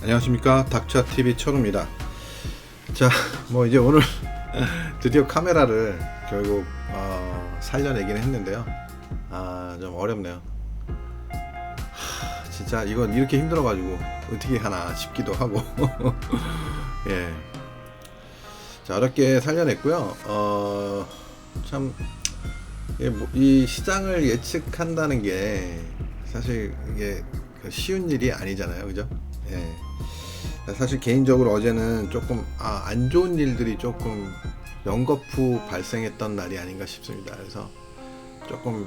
안녕하십니까, 닥차TV 철우입니다. 자, 뭐 이제 오늘 드디어 카메라를 결국 살려내긴 했는데요. 좀 어렵네요. 진짜 이건 이렇게 힘들어가지고 어떻게 하나 싶기도 하고 예, 자, 어렵게 살려냈고요. 참 이 시장을 예측한다는 게 사실 이게 쉬운 일이 아니잖아요, 그죠? 예. 사실 개인적으로 어제는 조금 안 좋은 일들이 조금 연거푸 발생했던 날이 아닌가 싶습니다. 그래서 조금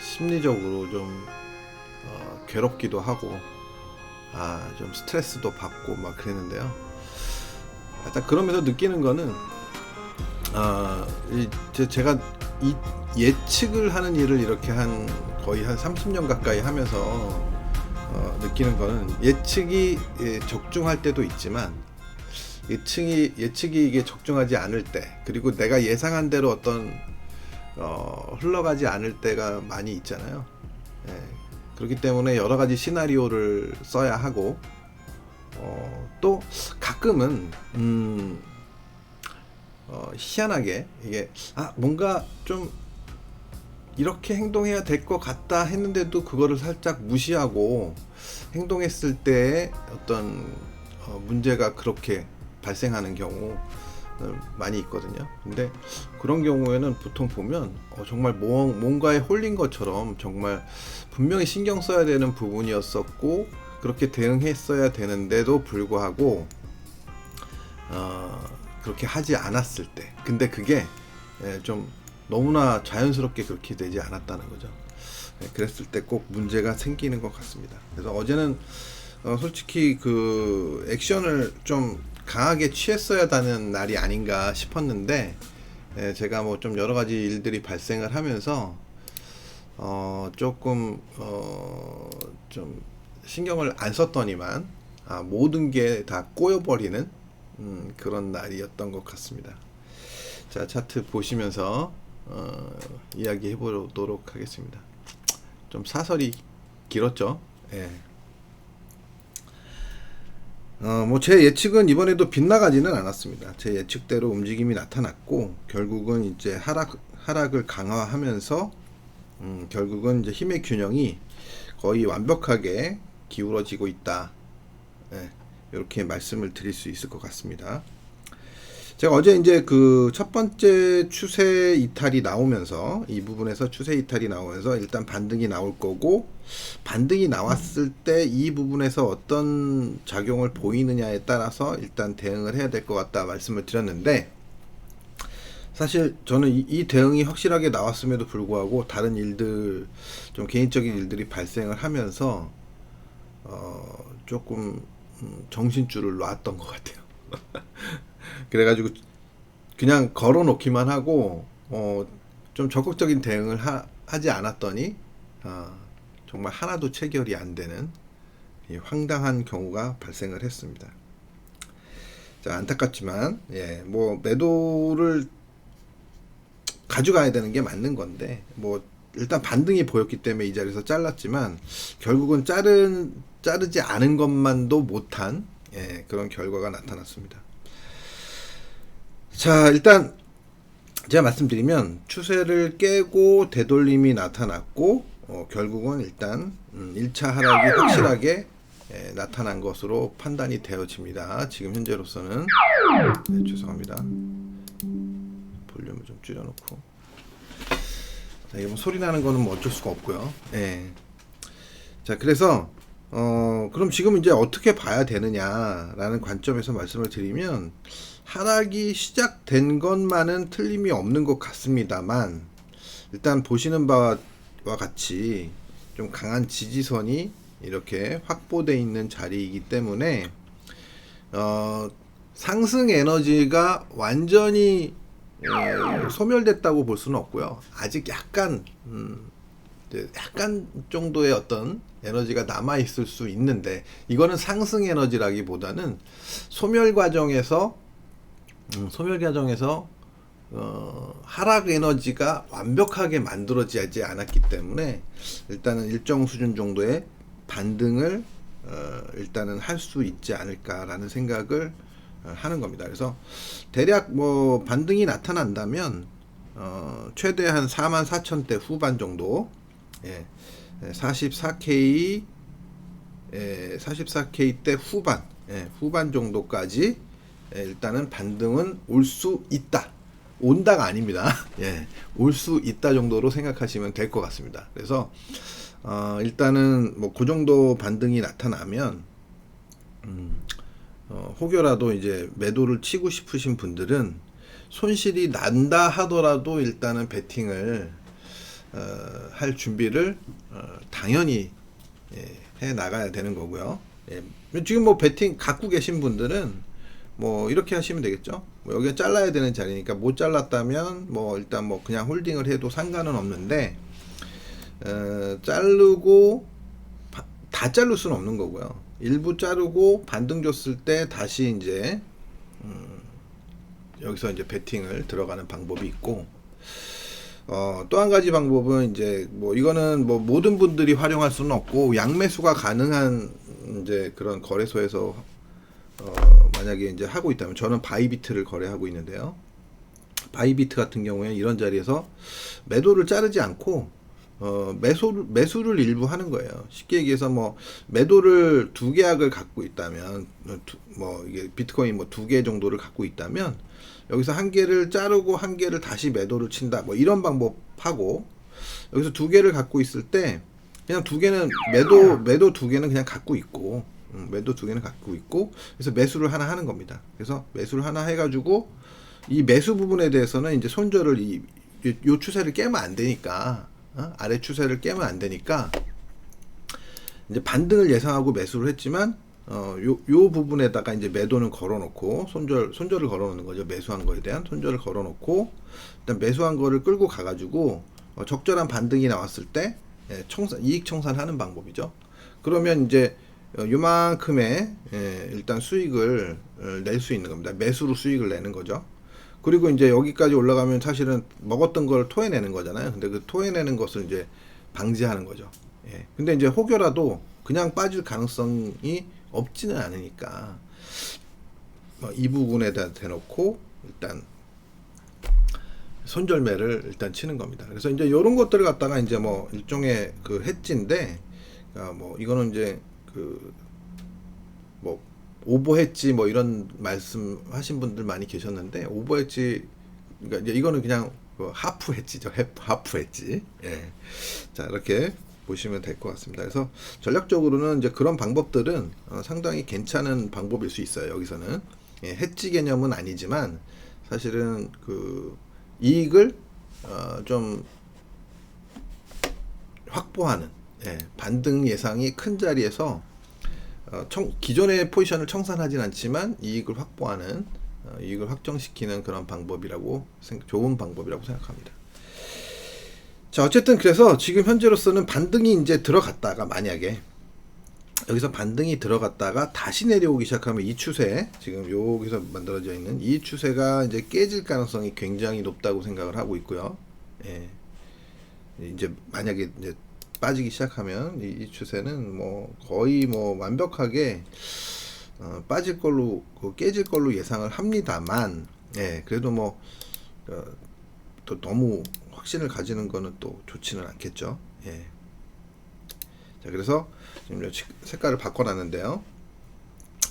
심리적으로 좀 괴롭기도 하고 좀 스트레스도 받고 막 그랬는데요. 일단 그러면서 느끼는 거는 제가 이 예측을 하는 일을 이렇게 거의 한 30년 가까이 하면서 느끼는 거는 예측이 적중할 때도 있지만 예측이 이게 적중하지 않을 때, 그리고 내가 예상한 대로 어떤 흘러가지 않을 때가 많이 있잖아요. 예, 그렇기 때문에 여러 가지 시나리오를 써야 하고 또 가끔은 희한하게 이게 뭔가 좀 이렇게 행동해야 될 것 같다 했는데도 그거를 살짝 무시하고 행동했을 때 어떤 문제가 그렇게 발생하는 경우 많이 있거든요. 근데 그런 경우에는 보통 보면 정말 뭔가에 홀린 것처럼 정말 분명히 신경 써야 되는 부분이었었고 그렇게 대응했어야 되는데도 불구하고 그렇게 하지 않았을 때, 근데 그게 좀 너무나 자연스럽게 그렇게 되지 않았다는 거죠. 그랬을 때 꼭 문제가 생기는 것 같습니다. 그래서 어제는 솔직히 그 액션을 좀 강하게 취했어야 하는 날이 아닌가 싶었는데 제가 뭐 좀 여러 가지 일들이 발생을 하면서 조금 좀 신경을 안 썼더니만 모든 게 다 꼬여버리는 그런 날이었던 것 같습니다. 자, 차트 보시면서 이야기 해보도록 하겠습니다. 좀 사설이 길었죠. 예. 뭐 제 예측은 이번에도 빗나가지는 않았습니다. 제 예측대로 움직임이 나타났고 결국은 이제 하락을 강화하면서 결국은 이제 힘의 균형이 거의 완벽하게 기울어지고 있다. 예, 이렇게 말씀을 드릴 수 있을 것 같습니다. 제가 어제 이제 그 첫 번째 추세 이탈이 나오면서 이 부분에서 추세 이탈이 나오면서 일단 반등이 나올 거고, 반등이 나왔을 때 이 부분에서 어떤 작용을 보이느냐에 따라서 일단 대응을 해야 될 것 같다 말씀을 드렸는데, 사실 저는 이 대응이 확실하게 나왔음에도 불구하고 다른 일들, 좀 개인적인 일들이 발생을 하면서 조금 정신줄을 놨던 것 같아요. 그래가지고 그냥 걸어 놓기만 하고 좀 적극적인 대응을 하지 않았더니 정말 하나도 체결이 안 되는 황당한 경우가 발생을 했습니다. 자, 안타깝지만 뭐 매도를 가져가야 되는 게 맞는 건데, 뭐 일단 반등이 보였기 때문에 이 자리에서 잘랐지만 결국은 자르지 않은 것만도 못한 그런 결과가 나타났습니다. 자, 일단 제가 말씀드리면 추세를 깨고 되돌림이 나타났고 결국은 일단 1차 하락이 확실하게 나타난 것으로 판단이 되어집니다. 지금 현재로서는 죄송합니다. 볼륨을 좀 줄여놓고, 자, 이거 뭐 소리 나는 거는 뭐 어쩔 수가 없고요. 자, 그래서 그럼 지금 이제 어떻게 봐야 되느냐라는 관점에서 말씀을 드리면, 하락이 시작된 것만은 틀림이 없는 것 같습니다만, 일단 보시는 바와 같이 좀 강한 지지선이 이렇게 확보되어 있는 자리이기 때문에 상승 에너지가 완전히 소멸됐다고 볼 수는 없고요. 아직 약간 정도의 어떤 에너지가 남아 있을 수 있는데, 이거는 상승 에너지라기보다는 소멸 과정에서 하락 에너지가 완벽하게 만들어지지 않았기 때문에 일단은 일정 수준 정도의 반등을 일단은 할 수 있지 않을까라는 생각을 하는 겁니다. 그래서 대략 뭐 반등이 나타난다면 최대 한 44,000대 후반 정도, 예, 44K 44K대 후반, 후반 정도까지 일단은 반등은 올 수 있다. 온다가 아닙니다. 올 수 있다 정도로 생각하시면 될 것 같습니다. 그래서 일단은 뭐 그 정도 반등이 나타나면 혹여라도 이제 매도를 치고 싶으신 분들은 손실이 난다 하더라도 일단은 베팅을 할 준비를 당연히 해 나가야 되는 거고요. 지금 뭐 베팅 갖고 계신 분들은 뭐 이렇게 하시면 되겠죠. 뭐 여기가 잘라야 되는 자리니까 못 잘랐다면 뭐 일단 뭐 그냥 홀딩을 해도 상관은 없는데 자르고 다 자를 수는 없는 거고요. 일부 자르고 반등 줬을 때 다시 이제 여기서 이제 베팅을 들어가는 방법이 있고, 또 한 가지 방법은 이제 뭐 이거는 뭐 모든 분들이 활용할 수는 없고 양매수가 가능한 이제 그런 거래소에서 만약에 이제 하고 있다면, 저는 바이비트를 거래하고 있는데요. 바이비트 같은 경우에 이런 자리에서 매도를 자르지 않고 매수를 일부 하는 거예요. 쉽게 얘기해서 뭐 매도를 두 계약을 갖고 있다면, 뭐 이게 비트코인 뭐 두 개 정도를 갖고 있다면 여기서 한 개를 자르고 한 개를 다시 매도를 친다, 뭐 이런 방법하고, 여기서 두 개를 갖고 있을 때 그냥 두 개는 매도 두 개는 그냥 갖고 있고, 매도 두 개는 갖고 있고, 그래서 매수를 하나 하는 겁니다. 그래서 매수를 하나 해가지고 이 매수 부분에 대해서는 이제 손절을 요 추세를 깨면 안 되니까, 아래 추세를 깨면 안 되니까 이제 반등을 예상하고 매수를 했지만 요 부분에다가 이제 매도는 걸어놓고 손절을 걸어놓는 거죠. 매수한 거에 대한 손절을 걸어놓고 일단 매수한 거를 끌고 가가지고 적절한 반등이 나왔을 때 이익 청산하는 방법이죠. 그러면 이제 요만큼의 일단 수익을 낼 수 있는 겁니다. 매수로 수익을 내는 거죠. 그리고 이제 여기까지 올라가면 사실은 먹었던 걸 토해내는 거잖아요. 근데 그 토해내는 것을 이제 방지하는 거죠. 근데 이제 혹여라도 그냥 빠질 가능성이 없지는 않으니까 이 부분에다 대놓고 일단 손절매를 일단 치는 겁니다. 그래서 이제 이런 것들을 갖다가 이제 뭐 일종의 그 해지인데, 뭐 이거는 이제 그 뭐 오버했지 뭐 이런 말씀하신 분들 많이 계셨는데, 오버했지, 그러니까 이제 이거는 그냥 하프 했지죠. 하프 했지. 자, 이렇게 보시면 될 것 같습니다. 그래서 전략적으로는 이제 그런 방법들은 상당히 괜찮은 방법일 수 있어요. 여기서는 해지 개념은 아니지만 사실은 그 이익을 좀 확보하는, 반등 예상이 큰 자리에서 기존의 포지션을 청산하진 않지만 이익을 확보하는, 이익을 확정시키는 그런 방법이라고, 좋은 방법이라고 생각합니다. 자, 어쨌든 그래서 지금 현재로서는 반등이 이제 들어갔다가, 만약에 여기서 반등이 들어갔다가 다시 내려오기 시작하면 이 추세, 지금 여기서 만들어져 있는 이 추세가 이제 깨질 가능성이 굉장히 높다고 생각을 하고 있고요. 이제 만약에 이제 빠지기 시작하면 이 추세는 뭐 거의 뭐 완벽하게 빠질 걸로, 깨질 걸로 예상을 합니다만, 그래도 뭐 또 너무 확신을 가지는 거는 또 좋지는 않겠죠. 자, 그래서 지금 색깔을 바꿔놨는데요.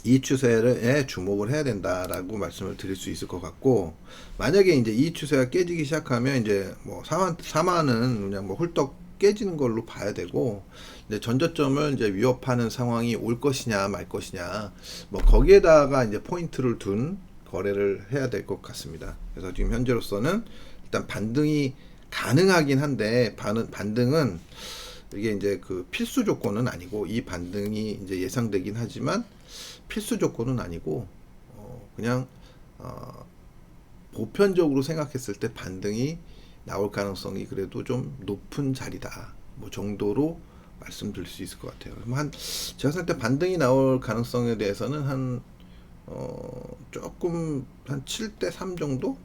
이 추세에 주목을 해야 된다라고 말씀을 드릴 수 있을 것 같고, 만약에 이제 이 추세가 깨지기 시작하면 이제 뭐 4만은 그냥 뭐 훌떡 깨지는 걸로 봐야 되고, 이제 전저점을 이제 위협하는 상황이 올 것이냐 말 것이냐, 뭐 거기에다가 이제 포인트를 둔 거래를 해야 될 것 같습니다. 그래서 지금 현재로서는 일단 반등이 가능하긴 한데, 반등은 이게 이제 그 필수 조건은 아니고, 이 반등이 이제 예상되긴 하지만 필수 조건은 아니고, 그냥 보편적으로 생각했을 때 반등이 나올 가능성이 그래도 좀 높은 자리다, 뭐 정도로 말씀드릴 수 있을 것 같아요. 그럼 제가 생각할 때 반등이 나올 가능성에 대해서는 조금 한 7대3 정도?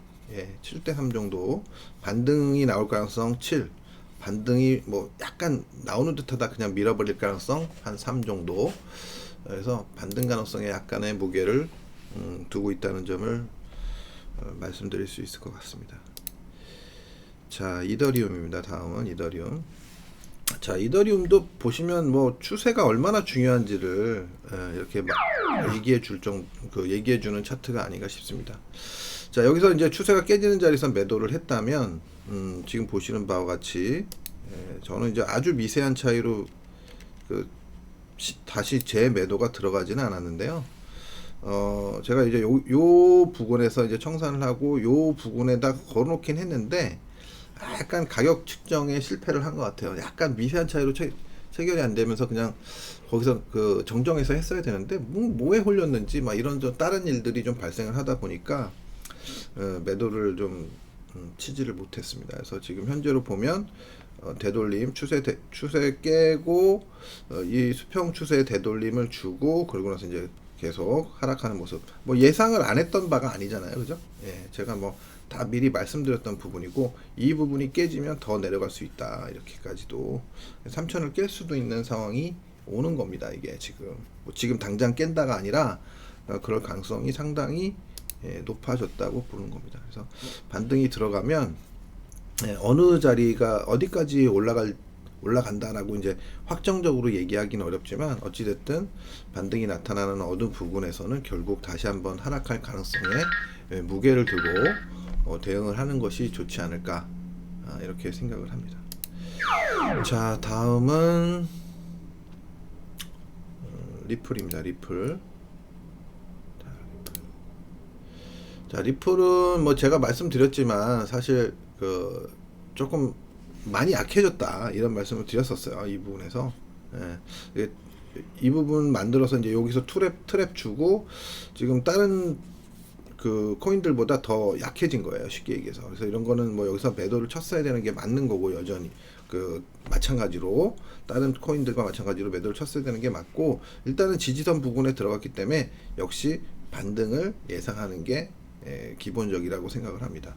7대3 정도 반등이 나올 가능성 7, 반등이 뭐 약간 나오는 듯하다 그냥 밀어버릴 가능성 한 3 정도, 그래서 반등 가능성에 약간의 무게를 두고 있다는 점을 말씀드릴 수 있을 것 같습니다. 자, 이더리움입니다. 다음은 이더리움. 자, 이더리움도 보시면 뭐 추세가 얼마나 중요한지를 이렇게 막 얘기해 주는 차트가 아닌가 싶습니다. 자, 여기서 이제 추세가 깨지는 자리에서 매도를 했다면 지금 보시는 바와 같이 저는 이제 아주 미세한 차이로 다시 재매도가 들어가지는 않았는데요. 제가 이제 요 부분에서 이제 청산을 하고 요 부분에다 걸어놓긴 했는데 약간 가격 측정에 실패를 한 것 같아요. 약간 미세한 차이로 체결이 안 되면서 그냥 거기서 그 정정해서 했어야 되는데 뭐에 홀렸는지 막 이런 좀 다른 일들이 좀 발생을 하다 보니까 매도를 좀 치지를 못했습니다. 그래서 지금 현재로 보면 되돌림 추세 깨고 이 수평 추세 되돌림을 주고 그러고 나서 이제 계속 하락하는 모습. 뭐 예상을 안 했던 바가 아니잖아요, 그죠? 예, 제가 뭐 다 미리 말씀드렸던 부분이고 이 부분이 깨지면 더 내려갈 수 있다 이렇게까지도 3천을 깰 수도 있는 상황이 오는 겁니다. 이게 지금 뭐 지금 당장 깬다가 아니라 그럴 가능성이 상당히 높아졌다고 보는 겁니다. 그래서 반등이 들어가면 어느 자리가 어디까지 올라간다라고 이제 확정적으로 얘기하기는 어렵지만 어찌됐든 반등이 나타나는 어느 부분에서는 결국 다시 한번 하락할 가능성에 무게를 두고 대응을 하는 것이 좋지 않을까 이렇게 생각을 합니다. 자, 다음은 리플입니다. 리플. 자, 리플은 뭐 제가 말씀드렸지만 사실 그 조금 많이 약해졌다 이런 말씀을 드렸었어요. 이 부분에서 이 부분 만들어서 이제 여기서 트랩 주고 지금 다른 그 코인들보다 더 약해진 거예요. 쉽게 얘기해서. 그래서 이런 거는 뭐 여기서 매도를 쳤어야 되는 게 맞는 거고 여전히 그 마찬가지로 다른 코인들과 마찬가지로 매도를 쳤어야 되는 게 맞고 일단은 지지선 부분에 들어갔기 때문에 역시 반등을 예상하는 게 기본적이라고 생각을 합니다.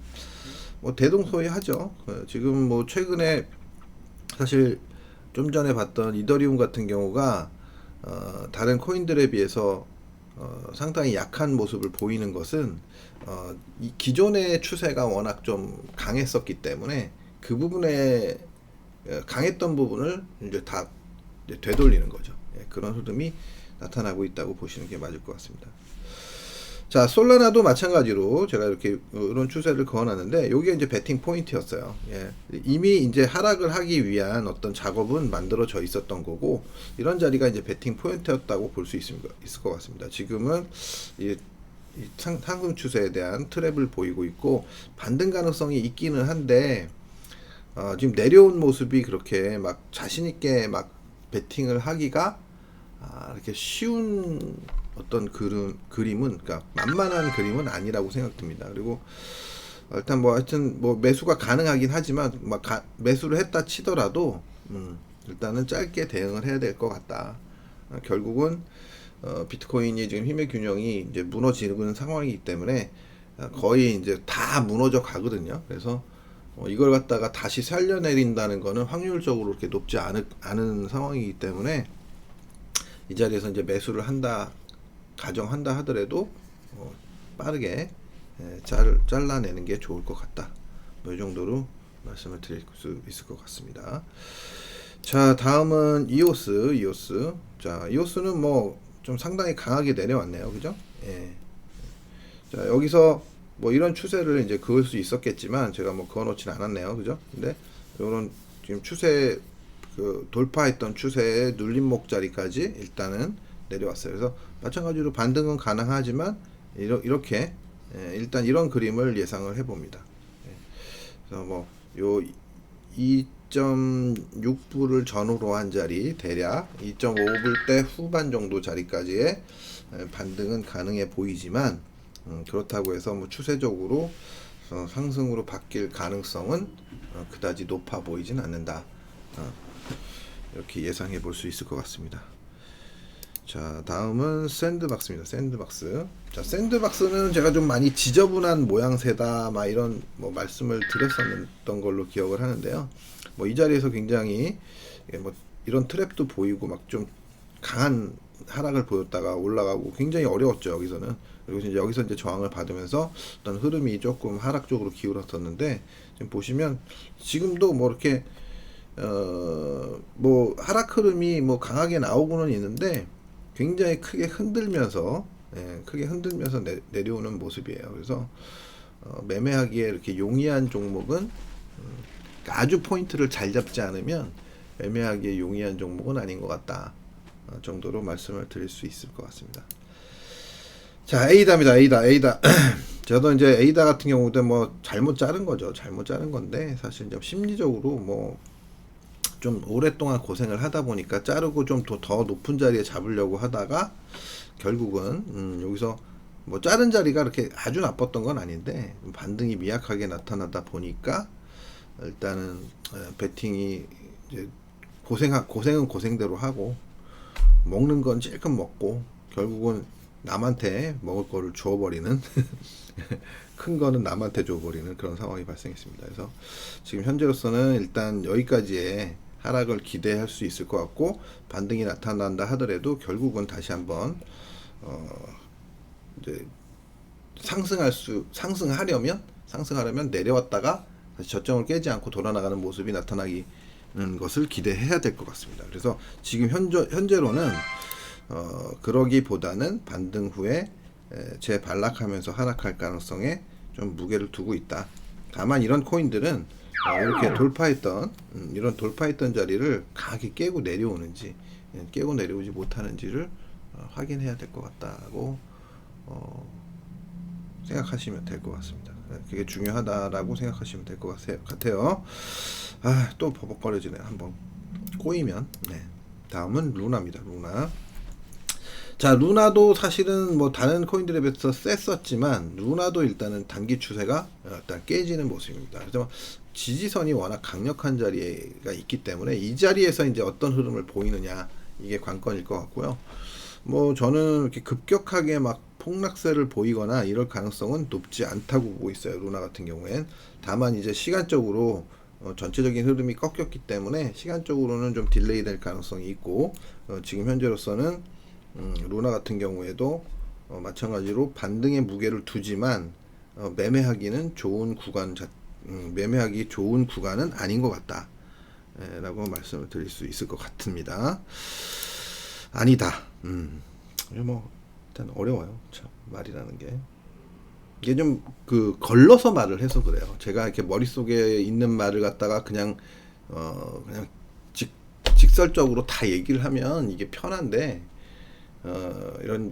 뭐 대동소이하죠. 지금 뭐 최근에 사실 좀 전에 봤던 이더리움 같은 경우가 다른 코인들에 비해서 상당히 약한 모습을 보이는 것은 이 기존의 추세가 워낙 좀 강했었기 때문에 그 부분에 강했던 부분을 이제 다 이제 되돌리는 거죠. 그런 흐름이 나타나고 있다고 보시는 게 맞을 것 같습니다. 자, 솔라나도 마찬가지로 제가 이렇게 이런 추세를 그어놨는데 요게 이제 베팅 포인트였어요. 이미 이제 하락을 하기 위한 어떤 작업은 만들어져 있었던 거고 이런 자리가 이제 베팅 포인트였다고 볼 수 있을 것 같습니다. 지금은 이 상승 추세에 대한 트랩을 보이고 있고 반등 가능성이 있기는 한데 지금 내려온 모습이 그렇게 막 자신 있게 막 베팅을 하기가 이렇게 쉬운 어떤 그림은 그러니까 만만한 그림은 아니라고 생각됩니다. 그리고 일단 뭐 하여튼 뭐 매수가 가능하긴 하지만 막 매수를 했다 치더라도 일단은 짧게 대응을 해야 될 것 같다. 결국은 비트코인이 지금 힘의 균형이 이제 무너지는 상황이기 때문에 거의 이제 다 무너져 가거든요. 그래서 이걸 갖다가 다시 살려내린다는 거는 확률적으로 그렇게 높지 않은 상황이기 때문에 이 자리에서 이제 매수를 가정한다 하더라도 빠르게 잘라내는 게 좋을 것 같다. 뭐 이 정도로 말씀을 드릴 수 있을 것 같습니다. 자, 다음은 이오스. 자, 이오스는 뭐 좀 상당히 강하게 내려왔네요. 그죠? 자, 여기서 뭐 이런 추세를 이제 그을 수 있었겠지만 제가 뭐 그어놓지는 않았네요. 그죠? 근데 이런 지금 추세 돌파했던 추세의 눌림목 자리까지 일단은 내려왔어요. 그래서 마찬가지로 반등은 가능하지만 이렇게 일단 이런 그림을 예상을 해봅니다. 그래서 뭐 요 2.6불을 전후로 한 자리 대략 2.5불대 후반 정도 자리까지의 반등은 가능해 보이지만 그렇다고 해서 뭐 추세적으로 상승으로 바뀔 가능성은 그다지 높아 보이진 않는다. 이렇게 예상해 볼 수 있을 것 같습니다. 자, 다음은 샌드박스입니다. 샌드박스. 자, 샌드박스는 제가 좀 많이 지저분한 모양새다 막 이런 뭐 말씀을 드렸었던 걸로 기억을 하는데요. 뭐 이 자리에서 굉장히 뭐 이런 트랩도 보이고 막 좀 강한 하락을 보였다가 올라가고 굉장히 어려웠죠. 여기서 이제 저항을 받으면서 어떤 흐름이 조금 하락 쪽으로 기울었었는데, 지금 보시면 지금도 뭐 이렇게 뭐 하락 흐름이 뭐 강하게 나오고는 있는데 굉장히 크게 흔들면서 내려오는 모습이에요. 그래서 매매하기에 이렇게 용이한 종목은 아주 포인트를 잘 잡지 않으면 매매하기에 용이한 종목은 아닌 것 같다 정도로 말씀을 드릴 수 있을 것 같습니다. 자, 에이다입니다. 에이다. 저도 이제 에이다 같은 경우도 뭐 잘못 자른 거죠. 잘못 자른 건데 사실 좀 심리적으로 뭐 좀 오랫동안 고생을 하다 보니까 자르고 좀 더 높은 자리에 잡으려고 하다가 결국은 여기서 뭐 자른 자리가 그렇게 아주 나빴던 건 아닌데 반등이 미약하게 나타나다 보니까 일단은 베팅이 이제 고생은 고생대로 하고 먹는 건 찔끔 먹고 결국은 남한테 먹을 거를 주어버리는 큰 거는 남한테 줘버리는 그런 상황이 발생했습니다. 그래서 지금 현재로서는 일단 여기까지의 하락을 기대할 수 있을 것 같고, 반등이 나타난다 하더라도 결국은 다시 한번 이제 상승하려면 내려왔다가 다시 저점을 깨지 않고 돌아나가는 모습이 나타나는 것을 기대해야 될 것 같습니다. 그래서 지금 현재로는 그러기보다는 반등 후에 재반락하면서 하락할 가능성에 좀 무게를 두고 있다. 다만 이런 코인들은 이렇게 돌파했던 자리를 강하게 깨고 내려오는지 깨고 내려오지 못하는지를 확인해야 될 것 같다고 생각하시면 될 것 같습니다. 그게 중요하다라고 생각하시면 될 것 같아요. 또 버벅거려지네. 한번 꼬이면. 다음은 루나입니다. 루나. 자, 루나도 사실은 뭐 다른 코인들에 비해서 셌었지만 루나도 일단은 단기 추세가 일단 깨지는 모습입니다. 그래서 지지선이 워낙 강력한 자리가 있기 때문에 이 자리에서 이제 어떤 흐름을 보이느냐 이게 관건일 것 같고요. 뭐 저는 이렇게 급격하게 막 폭락세를 보이거나 이럴 가능성은 높지 않다고 보고 있어요. 루나 같은 경우엔. 다만 이제 시간적으로 전체적인 흐름이 꺾였기 때문에 시간적으로는 좀 딜레이 될 가능성이 있고, 지금 현재로서는 루나 같은 경우에도 마찬가지로 반등의 무게를 두지만 매매하기 좋은 구간은 아닌 것 같다 라고 말씀을 드릴 수 있을 것 같습니다. 아니다. 뭐 일단 어려워요. 참 말이라는 게 이게 좀 걸러서 말을 해서 그래요. 제가 이렇게 머릿속에 있는 말을 갖다가 그냥 직설적으로 다 얘기를 하면 이게 편한데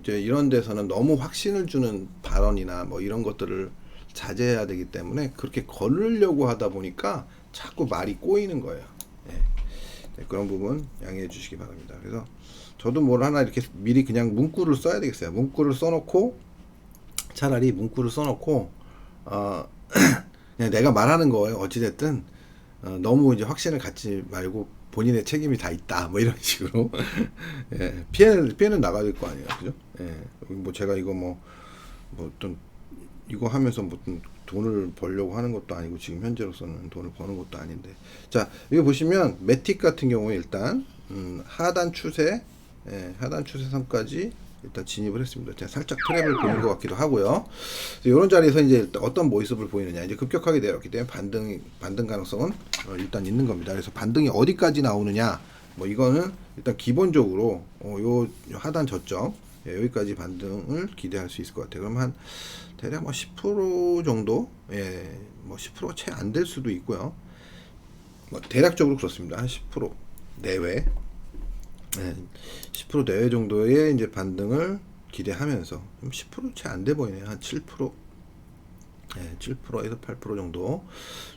이런 데서는 너무 확신을 주는 발언이나 뭐 이런 것들을 자제해야 되기 때문에 그렇게 걸으려고 하다 보니까 자꾸 말이 꼬이는 거예요. 그런 부분 양해해 주시기 바랍니다. 그래서 저도 뭘 하나 이렇게 미리 그냥 문구를 써야 되겠어요. 차라리 문구를 써놓고 그냥 내가 말하는 거예요. 어찌됐든 너무 이제 확신을 갖지 말고 본인의 책임이 다 있다 뭐 이런 식으로 피해는 나가야 될 거 아니에요. 그죠? 뭐 제가 이거 뭐 어떤 이거 하면서 뭐 돈을 벌려고 하는 것도 아니고 지금 현재로서는 돈을 버는 것도 아닌데. 자, 여기 보시면 매틱 같은 경우에 일단 하단 추세선까지 일단 진입을 했습니다. 제가 살짝 트랩을 보는 것 같기도 하고요. 이런 자리에서 이제 어떤 모습을 보이느냐, 이제 급격하게 내렸기 때문에 반등 가능성은 일단 있는 겁니다. 그래서 반등이 어디까지 나오느냐, 뭐 이거는 일단 기본적으로 요 하단 저점 여기까지 반등을 기대할 수 있을 것 같아요. 그럼 대략 뭐 10% 정도, 뭐 10%가 채 안 될 수도 있고요. 뭐 대략적으로 그렇습니다. 한 10% 내외. 10% 내외 정도의 이제 반등을 기대하면서 10% 채 안 돼 보이네요. 한 7%, 7%에서 8% 정도,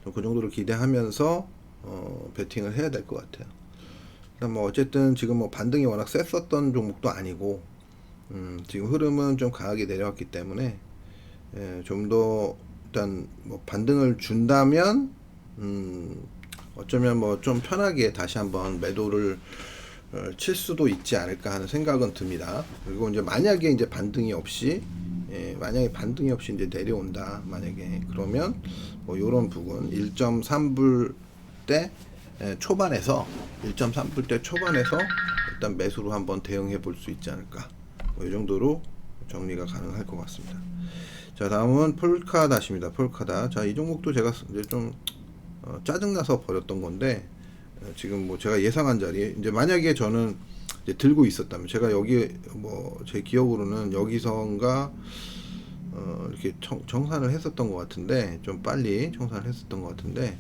그 정도를 기대하면서 베팅을 해야 될 것 같아요. 일단 뭐 어쨌든 지금 뭐 반등이 워낙 셌었던 종목도 아니고, 지금 흐름은 좀 강하게 내려왔기 때문에 좀 더 일단 뭐 반등을 준다면 어쩌면 뭐 좀 편하게 다시 한번 매도를 칠 수도 있지 않을까 하는 생각은 듭니다. 그리고 이제 만약에 반등이 없이 이제 내려온다, 만약에 그러면 뭐 요런 부분 1.3불대 초반에서 일단 매수로 한번 대응해 볼 수 있지 않을까. 이 정도로 정리가 가능할 것 같습니다. 자, 다음은 폴카닷입니다. 폴카닷. 자, 이 종목도 제가 이제 좀 짜증나서 버렸던 건데, 지금 뭐 제가 예상한 자리에 이제 만약에 저는 이제 들고 있었다면, 제가 여기 뭐 제 기억으로는 여기선가 이렇게 정산을 했었던 것 같은데, 좀 빨리 정산을 했었던 것 같은데,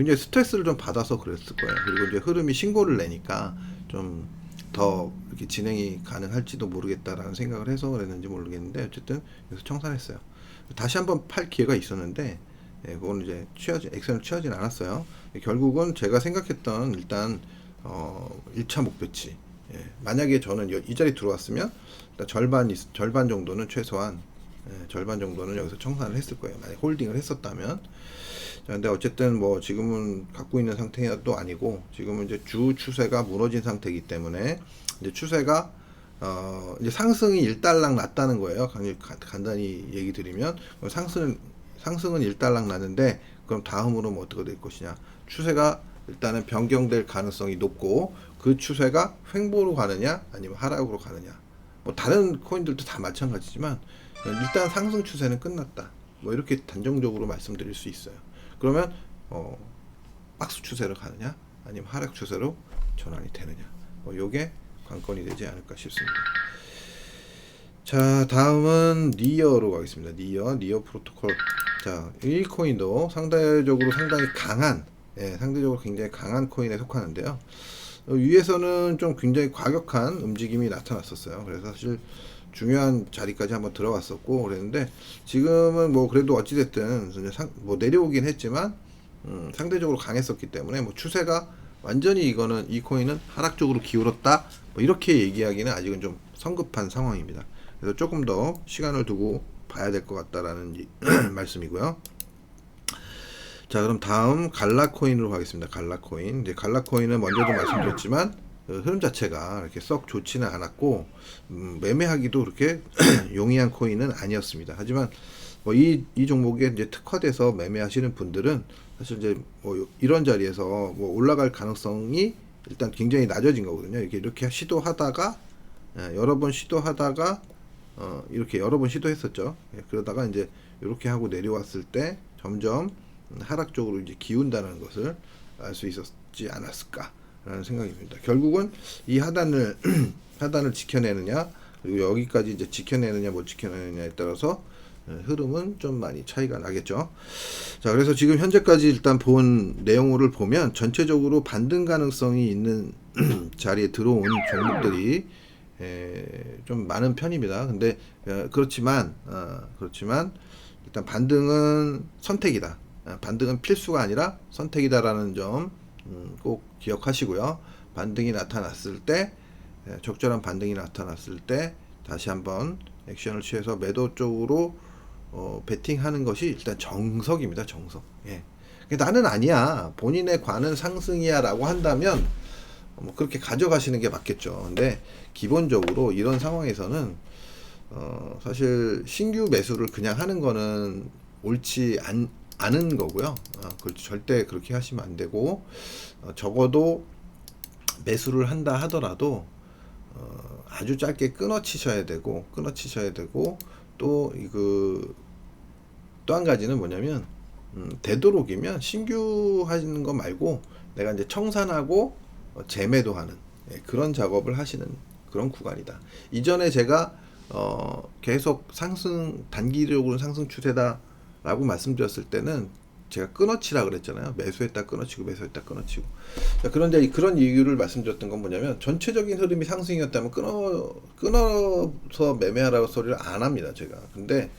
이제 스트레스를 좀 받아서 그랬을 거예요. 그리고 이제 흐름이 신고를 내니까 좀 더 이렇게 진행이 가능할지도 모르겠다라는 생각을 해서 그랬는지 모르겠는데, 어쨌든 그래서 청산했어요. 다시 한번 팔 기회가 있었는데, 그건 이제 액션을 취하진 않았어요. 결국은 제가 생각했던 일단 1차 목표치, 만약에 저는 이 자리 들어왔으면 일단 절반 정도는 최소한, 절반 정도는 여기서 청산을 했을 거예요. 만약 홀딩을 했었다면. 자, 근데 어쨌든 뭐 지금은 갖고 있는 상태도 아니고, 지금은 이제 주 추세가 무너진 상태이기 때문에, 이제 추세가 이제 상승이 일단락 났다는 거예요. 간단히 얘기 드리면, 상승은 일단락 났는데, 그럼 다음으로 뭐 어떻게 될 것이냐. 추세가 일단은 변경될 가능성이 높고, 그 추세가 횡보로 가느냐 아니면 하락으로 가느냐. 뭐 다른 코인들도 다 마찬가지지만 일단 상승 추세는 끝났다. 뭐 이렇게 단정적으로 말씀드릴 수 있어요. 그러면 박스 추세로 가느냐 아니면 하락 추세로 전환이 되느냐, 뭐 요게 관건이 되지 않을까 싶습니다. 자, 다음은 니어로 가겠습니다. 니어 프로토콜. 자, 이 코인도 상대적으로 상당히 강한, 상대적으로 굉장히 강한 코인에 속하는데요. 위에서는 좀 굉장히 과격한 움직임이 나타났었어요. 그래서 사실 중요한 자리까지 한번 들어갔었고 그랬는데, 지금은 뭐 그래도 어찌됐든 뭐 내려오긴 했지만 상대적으로 강했었기 때문에 뭐 추세가 완전히 이 코인은 하락 쪽으로 기울었다, 뭐 이렇게 얘기하기는 아직은 좀 성급한 상황입니다. 그래서 조금 더 시간을 두고 봐야 될 것 같다라는 말씀이고요. 자, 그럼 다음 갈라코인으로 가겠습니다. 갈라코인. 이제 갈라코인은 먼저도 말씀드렸지만 흐름 자체가 이렇게 썩 좋지는 않았고, 매매하기도 그렇게 용이한 코인은 아니었습니다. 하지만 뭐 이 종목에 이제 특화돼서 매매하시는 분들은 사실 이제 뭐 이런 자리에서 뭐 올라갈 가능성이 일단 굉장히 낮아진 거거든요. 이렇게 시도하다가, 여러 번 시도하다가 이렇게 여러 번 시도했었죠. 그러다가 이제 이렇게 하고 내려왔을 때 점점 하락 쪽으로 이제 기운다는 것을 알 수 있었지 않았을까라는 생각입니다. 결국은 이 하단을 지켜내느냐, 그리고 여기까지 이제 지켜내느냐 못 지켜내느냐에 따라서 흐름은 좀 많이 차이가 나겠죠. 자, 그래서 지금 현재까지 일단 본 내용을 보면 전체적으로 반등 가능성이 있는 자리에 들어온 종목들이 좀 많은 편입니다. 근데 그렇지만 일단 반등은 선택이다. 반등은 필수가 아니라 선택이다라는 점 꼭 기억하시고요. 반등이 나타났을 때, 적절한 반등이 나타났을 때 다시 한번 액션을 취해서 매도 쪽으로 베팅하는 것이 일단 정석입니다. 정석. 나는 아니야, 본인의 관은 상승이야라고 한다면 뭐 그렇게 가져가시는 게 맞겠죠. 근데 기본적으로 이런 상황에서는 사실 신규 매수를 그냥 하는 거는 옳지 않은 거고요. 절대 그렇게 하시면 안 되고, 적어도 매수를 한다 하더라도 아주 짧게 끊어치셔야 되고, 또 한 가지는 뭐냐면, 되도록이면 신규 하시는 거 말고 내가 이제 청산하고 재매도하는, 그런 작업을 하시는 그런 구간이다. 이전에 제가 계속 단기적으로 상승 추세다 라고 말씀드렸을 때는 제가 끊어치라 그랬잖아요. 매수했다 끊어치고. 자, 그런데 그런 이유를 말씀드렸던 건 뭐냐면, 전체적인 흐름이 상승이었다면 끊어서 매매하라고 소리를 안 합니다, 제가. 근데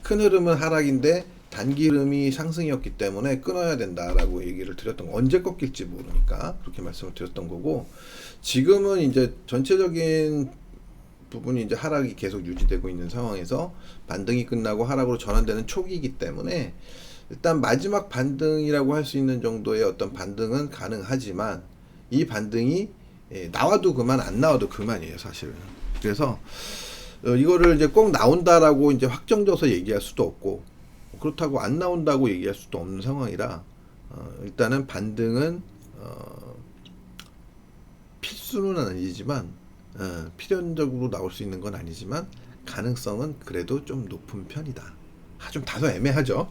큰 흐름은 하락인데 단기 흐름이 상승이었기 때문에 끊어야 된다라고 얘기를 드렸던 거. 언제 꺾일지 모르니까 그렇게 말씀을 드렸던 거고, 지금은 이제 전체적인 부분이 이제 하락이 계속 유지되고 있는 상황에서 반등이 끝나고 하락으로 전환되는 초기이기 때문에, 일단 마지막 반등이라고 할 수 있는 정도의 어떤 반등은 가능하지만, 이 반등이 나와도 그만 안 나와도 그만이에요, 사실은. 그래서 이거를 이제 꼭 나온다라고 이제 확정져서 얘기할 수도 없고, 그렇다고 안 나온다고 얘기할 수도 없는 상황이라, 일단은 반등은 필수는 아니지만 필연적으로 나올 수 있는 건 아니지만 가능성은 그래도 좀 높은 편이다. 좀 다소 애매하죠.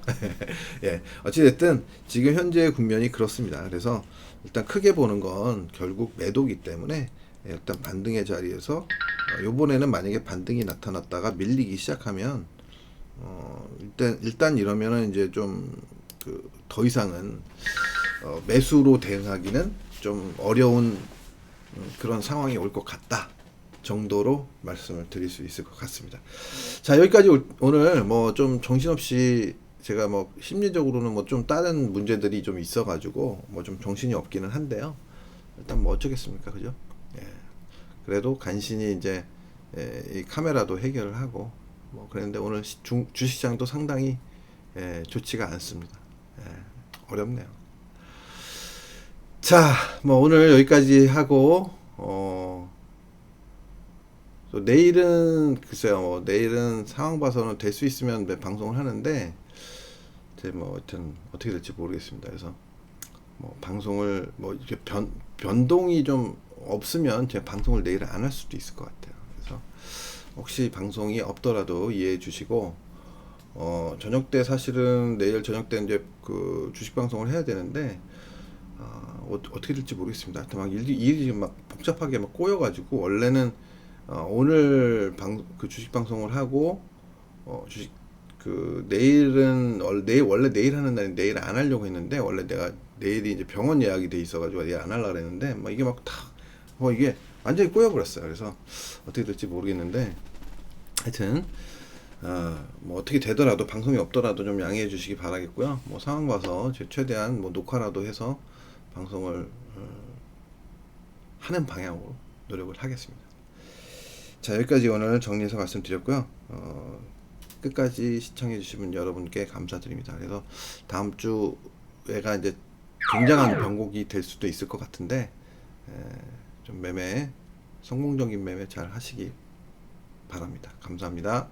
예, 어찌됐든 지금 현재의 국면이 그렇습니다. 그래서 일단 크게 보는 건 결국 매도기 때문에 일단 반등의 자리에서 요번에는 만약에 반등이 나타났다가 밀리기 시작하면 일단 이러면은 이제 좀 더 이상은 매수로 대응하기는 좀 어려운 그런 상황이 올 것 같다 정도로 말씀을 드릴 수 있을 것 같습니다. 자, 여기까지 오늘 뭐 좀 정신없이 제가 뭐 심리적으로는 뭐 좀 다른 문제들이 좀 있어가지고 뭐 좀 정신이 없기는 한데요. 일단 뭐 어쩌겠습니까, 그죠? 예. 그래도 간신히 이제 이 카메라도 해결을 하고 뭐 그랬는데 오늘 주식시장도 상당히 좋지가 않습니다. 어렵네요. 자, 뭐 오늘 여기까지 하고 또 내일은 글쎄요, 뭐 내일은 상황 봐서는 될 수 있으면 방송을 하는데 제 뭐 하여튼 어떻게 될지 모르겠습니다. 그래서 뭐 방송을 뭐 이렇게 변동이 좀 없으면 제가 방송을 내일 안 할 수도 있을 것 같아요. 그래서 혹시 방송이 없더라도 이해해 주시고 저녁 때 사실은 내일 저녁 때 이제 그 주식 방송을 해야 되는데 어떻게 될지 모르겠습니다. 하여튼 막 일이 막 복잡하게 막 꼬여가지고 원래는 오늘 그 주식 방송을 하고 주식 내일은 원래 내일 하는 날인 내일 안 하려고 했는데 원래 내가 내일이 이제 병원 예약이 돼 있어가지고 내일 안 하려고 했는데 막 이게 막 다 이게 완전히 꼬여버렸어요. 그래서 어떻게 될지 모르겠는데 하여튼 뭐 어떻게 되더라도 방송이 없더라도 좀 양해해 주시기 바라겠고요. 뭐 상황 봐서 최대한 뭐 녹화라도 해서 방송을 하는 방향으로 노력을 하겠습니다. 자, 여기까지 오늘 정리해서 말씀드렸고요. 끝까지 시청해 주신 분 여러분께 감사드립니다. 그래서 다음 주에가 이제 굉장한 변곡이 될 수도 있을 것 같은데 좀 성공적인 매매 잘 하시기 바랍니다. 감사합니다.